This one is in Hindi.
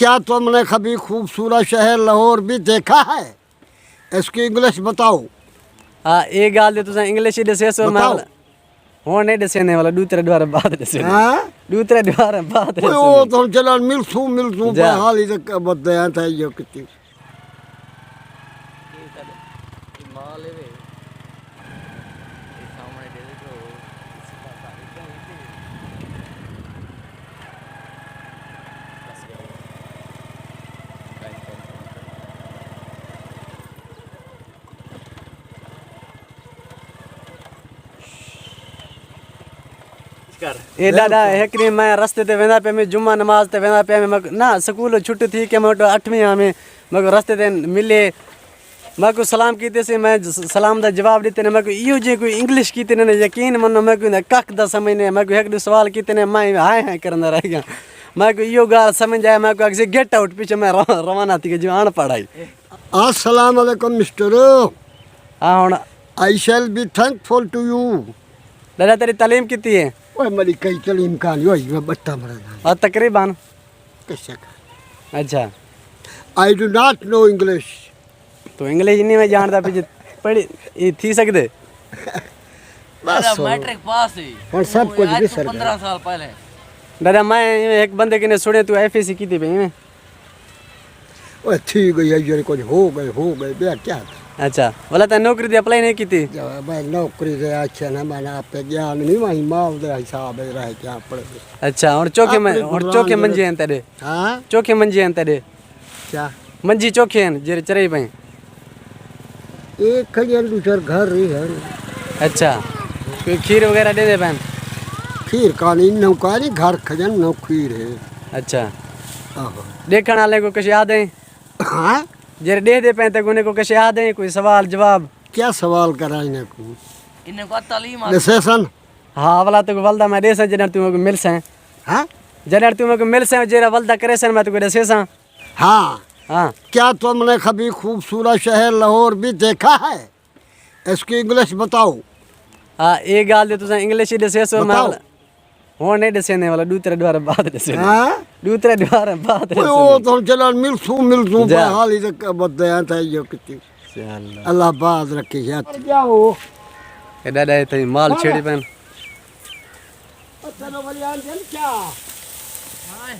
क्या तुमने कभी खूबसूरत शहर लाहौर भी देखा है? इसकी इंग्लिश बताओ। हाँ ये गाल दे तुझे इंग्लिश ही दसे सो मैं हो नहीं दसेने वाला दूसरे द्वार बाद दसे हाँ दूसरे द्वार बाद ओए ओ तो चला मिलसूं जा। हाल ही तक बताया था ये कितनी ये दादा हेकरी मैं रास्ते ते वेंदा पे मैं जुम्मा नमाज ते वेंदा पे मैं ना स्कूल छुट्टी थी के मैं 8वीं में मैं रास्ते ते मिले मैं को सलाम कीते से मैं सलाम दा जवाब देते ने मैं को इयो जे कोई इंग्लिश कीते ने यकीन मन मैं को कख दा समझ ने मैं को एक दो सवाल कीते ने मैं हाय हाय करंदा रह गया मैं को इयो गाल समझ आया मैं को अगे गेट आउट पीछे मैं रवाना थी के जो आन पढ़ाई अस्सलाम वालेकुम मिस्टर। हां हुन I shall be thankful to you. दादा तेरी तालीम कितनी है? ओए मेरी कई तलीम कहानी ओए मैं बट्टा मरना और तकरीबन कैसे अच्छा I do not know English. तो इंग्लिश नहीं मैं जानता पीछे पढ़ी ये थी सकदे बस मैट्रिक पास ही और सब कुछ भी सर 15 साल पहले। दादा मैं एक बंदे के ने सुने तू एफएससी की थी भाई में ओए ठीक है यार कुछ हो गए बेटा क्या अच्छा बोला था नौकरी दी अप्लाई नहीं की थी जब मैं नौकरी से अच्छा ना मैंने आप पे ज्ञान नहीं वही माल दे हिसाब है रह क्या पड़े। अच्छा और चोखे मंजी हैं तेरे हाँ चोखे मंजी हैं तेरे क्या मंजी चोखे हैं जेरे चरई भाई एक खजन दूसर घर रही है। अच्छा कोई खीर वगैरह दे दे बहन खीर कानी नौकारी घर खजन नौ खीर है। अच्छा आहो देखने वाले को कुछ याद है हाँ जेरे दे दे पे तक उन्हें को कुछ याद है कोई सवाल जवाब क्या सवाल करा इन्हें को इन्हें को तालीम सेशन हाँ वाला तो वल्दा मैं दे सा जनर तुमको मिल से हाँ जनर तुमको मिल से जेरा वल्दा करे सन मैं तो दे सा हाँ हाँ क्या तुमने कभी खूबसूरत शहर लाहौर भी देखा है? इसकी इंग्लिश बताओ। हाँ ये गाल दे तुझे इंग्लिश ही दसे सो मैं बताओ। हो नहीं दसेने वाला दूसरे द्वार बाद दसे हाँ दूसरे द्वार बाद ओए ओ तो चला मिलसूं जा। हाल ही तक बताया था ये कितनी चल अल्लाह बात रखे यार क्या हो ए दादा ये तो माल छेड़ी बहन चलो भलियान क्या हाँ